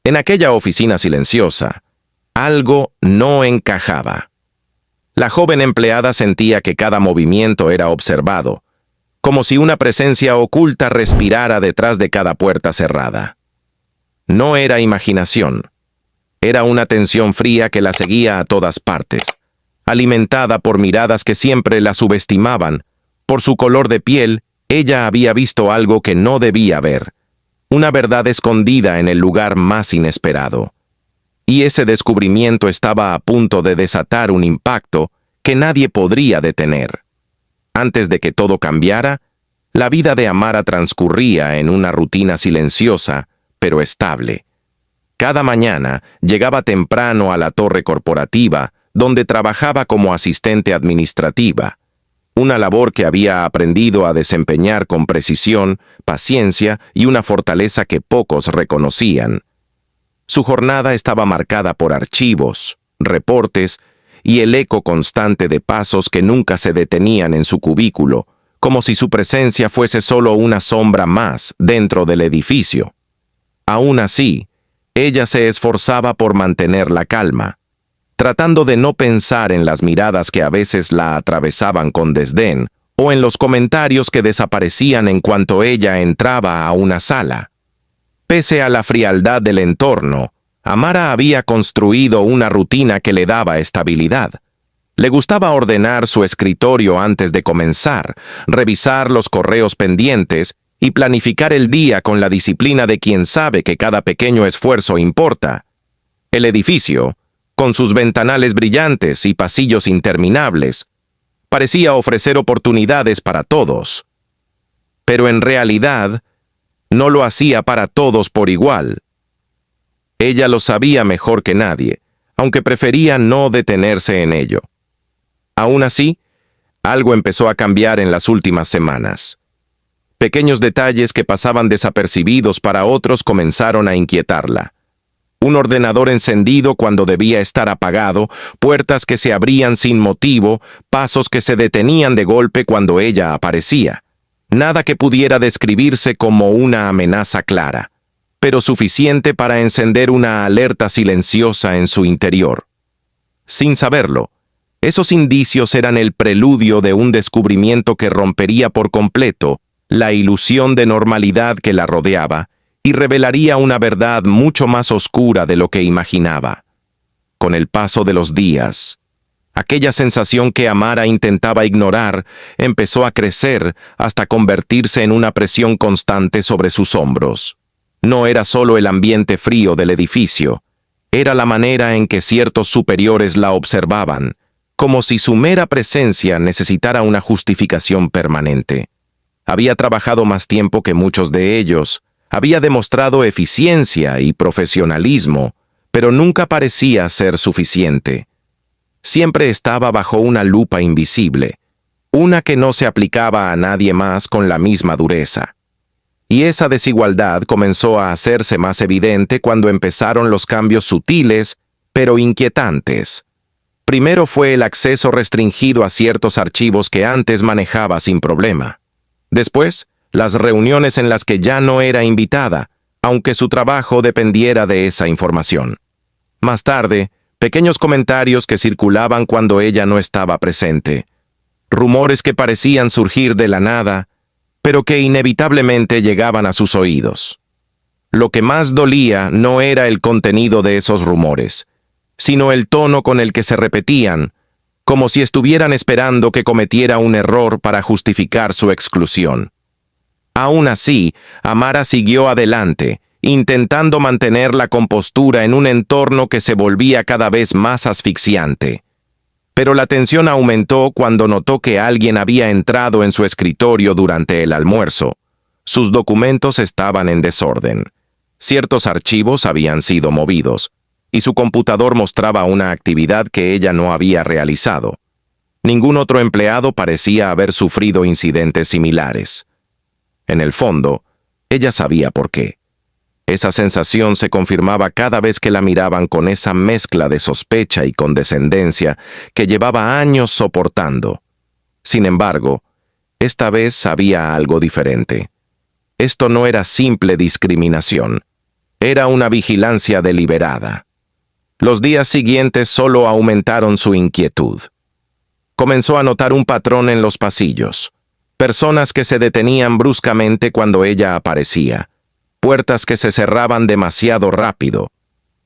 En aquella oficina silenciosa, algo no encajaba. La joven empleada sentía que cada movimiento era observado, como si una presencia oculta respirara detrás de cada puerta cerrada. No era imaginación. Era una tensión fría que la seguía a todas partes, alimentada por miradas que siempre la subestimaban. Por su color de piel, ella había visto algo que no debía ver, una verdad escondida en el lugar más inesperado. Y ese descubrimiento estaba a punto de desatar un impacto que nadie podría detener. Antes de que todo cambiara, la vida de Amara transcurría en una rutina silenciosa, pero estable. Cada mañana llegaba temprano a la torre corporativa, donde trabajaba como asistente administrativa, una labor que había aprendido a desempeñar con precisión, paciencia y una fortaleza que pocos reconocían. Su jornada estaba marcada por archivos, reportes y el eco constante de pasos que nunca se detenían en su cubículo, como si su presencia fuese solo una sombra más dentro del edificio. Aún así, ella se esforzaba por mantener la calma, tratando de no pensar en las miradas que a veces la atravesaban con desdén o en los comentarios que desaparecían en cuanto ella entraba a una sala. Pese a la frialdad del entorno, Amara había construido una rutina que le daba estabilidad. Le gustaba ordenar su escritorio antes de comenzar, revisar los correos pendientes y planificar el día con la disciplina de quien sabe que cada pequeño esfuerzo importa. El edificio, con sus ventanales brillantes y pasillos interminables, parecía ofrecer oportunidades para todos. Pero en realidad, no lo hacía para todos por igual. Ella lo sabía mejor que nadie, aunque prefería no detenerse en ello. Aún así, algo empezó a cambiar en las últimas semanas. Pequeños detalles que pasaban desapercibidos para otros comenzaron a inquietarla. Un ordenador encendido cuando debía estar apagado, puertas que se abrían sin motivo, pasos que se detenían de golpe cuando ella aparecía. Nada que pudiera describirse como una amenaza clara, pero suficiente para encender una alerta silenciosa en su interior. Sin saberlo, esos indicios eran el preludio de un descubrimiento que rompería por completo la ilusión de normalidad que la rodeaba y revelaría una verdad mucho más oscura de lo que imaginaba. Con el paso de los días, aquella sensación que Amara intentaba ignorar empezó a crecer hasta convertirse en una presión constante sobre sus hombros. No era solo el ambiente frío del edificio, era la manera en que ciertos superiores la observaban, como si su mera presencia necesitara una justificación permanente. Había trabajado más tiempo que muchos de ellos, había demostrado eficiencia y profesionalismo, pero nunca parecía ser suficiente. Siempre estaba bajo una lupa invisible, una que no se aplicaba a nadie más con la misma dureza. Y esa desigualdad comenzó a hacerse más evidente cuando empezaron los cambios sutiles, pero inquietantes. Primero fue el acceso restringido a ciertos archivos que antes manejaba sin problema. Después, las reuniones en las que ya no era invitada, aunque su trabajo dependiera de esa información. Más tarde, pequeños comentarios que circulaban cuando ella no estaba presente. Rumores que parecían surgir de la nada, pero que inevitablemente llegaban a sus oídos. Lo que más dolía no era el contenido de esos rumores, sino el tono con el que se repetían, como si estuvieran esperando que cometiera un error para justificar su exclusión. Aún así, Amara siguió adelante, intentando mantener la compostura en un entorno que se volvía cada vez más asfixiante. Pero la tensión aumentó cuando notó que alguien había entrado en su escritorio durante el almuerzo. Sus documentos estaban en desorden. Ciertos archivos habían sido movidos, y su computador mostraba una actividad que ella no había realizado. Ningún otro empleado parecía haber sufrido incidentes similares. En el fondo, ella sabía por qué. Esa sensación se confirmaba cada vez que la miraban con esa mezcla de sospecha y condescendencia que llevaba años soportando. Sin embargo, esta vez sabía algo diferente. Esto no era simple discriminación. Era una vigilancia deliberada. Los días siguientes solo aumentaron su inquietud. Comenzó a notar un patrón en los pasillos. Personas que se detenían bruscamente cuando ella aparecía. Puertas que se cerraban demasiado rápido.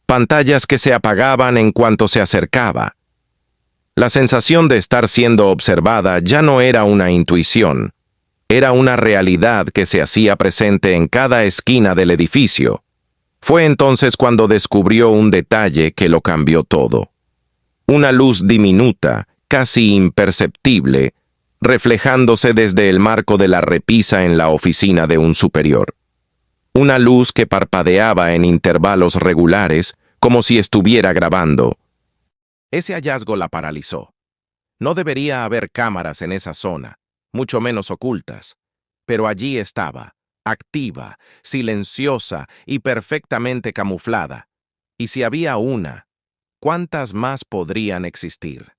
Pantallas que se apagaban en cuanto se acercaba. La sensación de estar siendo observada ya no era una intuición. Era una realidad que se hacía presente en cada esquina del edificio. Fue entonces cuando descubrió un detalle que lo cambió todo. Una luz diminuta, casi imperceptible, reflejándose desde el marco de la repisa en la oficina de un superior. Una luz que parpadeaba en intervalos regulares, como si estuviera grabando. Ese hallazgo la paralizó. No debería haber cámaras en esa zona, mucho menos ocultas, pero allí estaba, activa, silenciosa y perfectamente camuflada. Y si había una, ¿cuántas más podrían existir?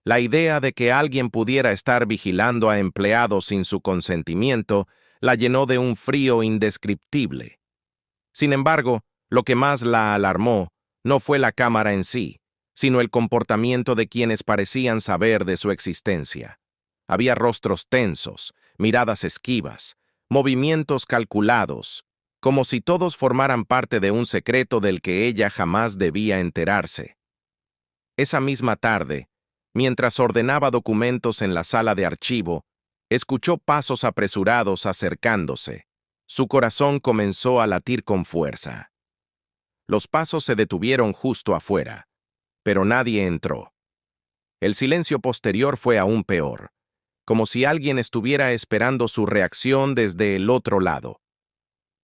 La idea de que alguien pudiera estar vigilando a empleados sin su consentimiento la llenó de un frío indescriptible. Sin embargo, lo que más la alarmó no fue la cámara en sí, sino el comportamiento de quienes parecían saber de su existencia. Había rostros tensos, miradas esquivas, movimientos calculados, como si todos formaran parte de un secreto del que ella jamás debía enterarse. Esa misma tarde, mientras ordenaba documentos en la sala de archivo, escuchó pasos apresurados acercándose. Su corazón comenzó a latir con fuerza. Los pasos se detuvieron justo afuera, pero nadie entró. El silencio posterior fue aún peor, como si alguien estuviera esperando su reacción desde el otro lado.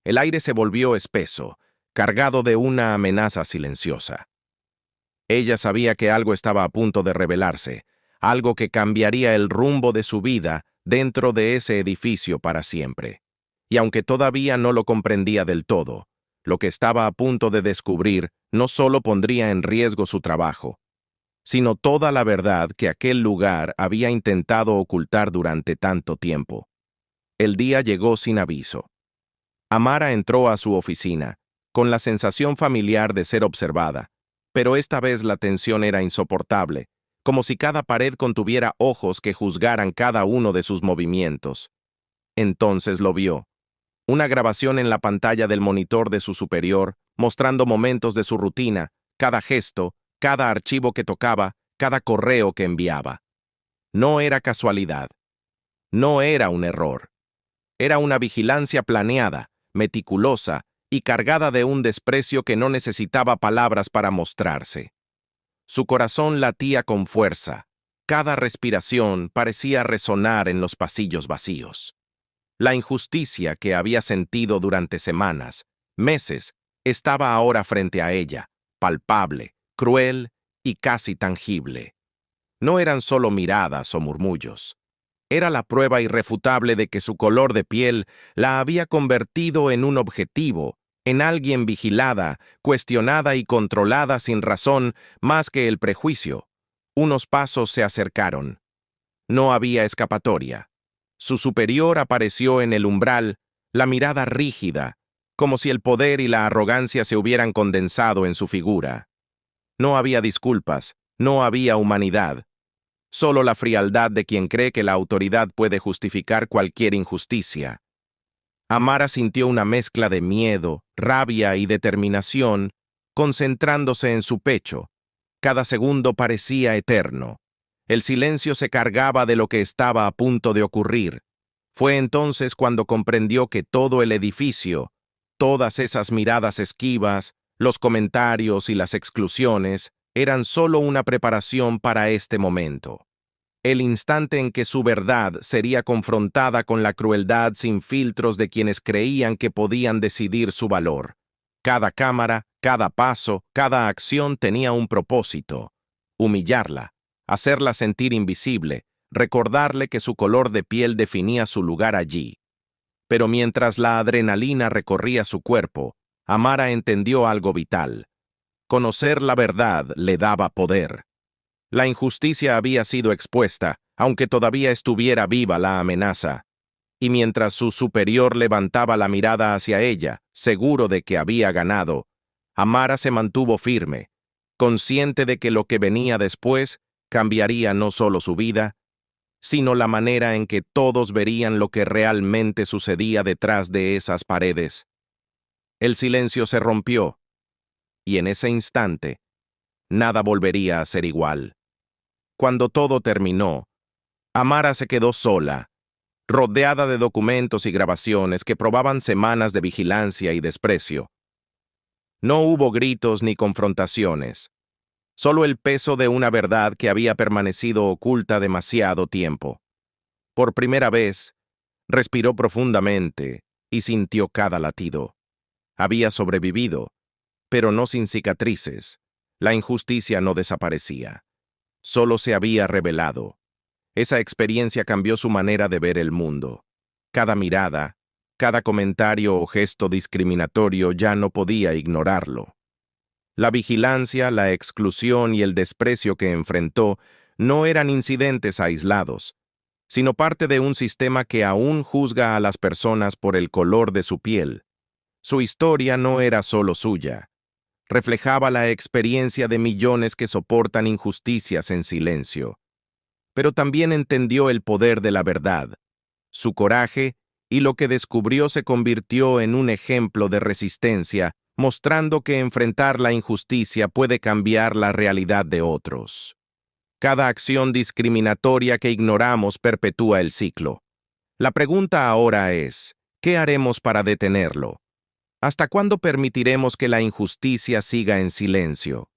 El aire se volvió espeso, cargado de una amenaza silenciosa. Ella sabía que algo estaba a punto de revelarse, algo que cambiaría el rumbo de su vida dentro de ese edificio para siempre. Y aunque todavía no lo comprendía del todo, lo que estaba a punto de descubrir no solo pondría en riesgo su trabajo, sino toda la verdad que aquel lugar había intentado ocultar durante tanto tiempo. El día llegó sin aviso. Amara entró a su oficina, con la sensación familiar de ser observada, pero esta vez la tensión era insoportable, como si cada pared contuviera ojos que juzgaran cada uno de sus movimientos. Entonces lo vio. Una grabación en la pantalla del monitor de su superior, mostrando momentos de su rutina, cada gesto, cada archivo que tocaba, cada correo que enviaba. No era casualidad. No era un error. Era una vigilancia planeada, meticulosa y cargada de un desprecio que no necesitaba palabras para mostrarse. Su corazón latía con fuerza. Cada respiración parecía resonar en los pasillos vacíos. La injusticia que había sentido durante semanas, meses, estaba ahora frente a ella, palpable, cruel y casi tangible. No eran solo miradas o murmullos. Era la prueba irrefutable de que su color de piel la había convertido en un objetivo, en alguien vigilada, cuestionada y controlada sin razón más que el prejuicio. Unos pasos se acercaron. No había escapatoria. Su superior apareció en el umbral, la mirada rígida, como si el poder y la arrogancia se hubieran condensado en su figura. No había disculpas, no había humanidad. Solo la frialdad de quien cree que la autoridad puede justificar cualquier injusticia. Amara sintió una mezcla de miedo, rabia y determinación, concentrándose en su pecho. Cada segundo parecía eterno. El silencio se cargaba de lo que estaba a punto de ocurrir. Fue entonces cuando comprendió que todo el edificio, todas esas miradas esquivas, los comentarios y las exclusiones, eran solo una preparación para este momento. El instante en que su verdad sería confrontada con la crueldad sin filtros de quienes creían que podían decidir su valor. Cada cámara, cada paso, cada acción tenía un propósito: humillarla, hacerla sentir invisible, recordarle que su color de piel definía su lugar allí. Pero mientras la adrenalina recorría su cuerpo, Amara entendió algo vital. Conocer la verdad le daba poder. La injusticia había sido expuesta, aunque todavía estuviera viva la amenaza. Y mientras su superior levantaba la mirada hacia ella, seguro de que había ganado, Amara se mantuvo firme, consciente de que lo que venía después cambiaría no solo su vida, sino la manera en que todos verían lo que realmente sucedía detrás de esas paredes. El silencio se rompió, y en ese instante, nada volvería a ser igual. Cuando todo terminó, Amara se quedó sola, rodeada de documentos y grabaciones que probaban semanas de vigilancia y desprecio. No hubo gritos ni confrontaciones, solo el peso de una verdad que había permanecido oculta demasiado tiempo. Por primera vez, respiró profundamente y sintió cada latido. Había sobrevivido, pero no sin cicatrices. La injusticia no desaparecía. Solo se había revelado. Esa experiencia cambió su manera de ver el mundo. Cada mirada, cada comentario o gesto discriminatorio ya no podía ignorarlo. La vigilancia, la exclusión y el desprecio que enfrentó no eran incidentes aislados, sino parte de un sistema que aún juzga a las personas por el color de su piel. Su historia no era solo suya. Reflejaba la experiencia de millones que soportan injusticias en silencio. Pero también entendió el poder de la verdad. Su coraje y lo que descubrió se convirtió en un ejemplo de resistencia, mostrando que enfrentar la injusticia puede cambiar la realidad de otros. Cada acción discriminatoria que ignoramos perpetúa el ciclo. La pregunta ahora es, ¿qué haremos para detenerlo? ¿Hasta cuándo permitiremos que la injusticia siga en silencio?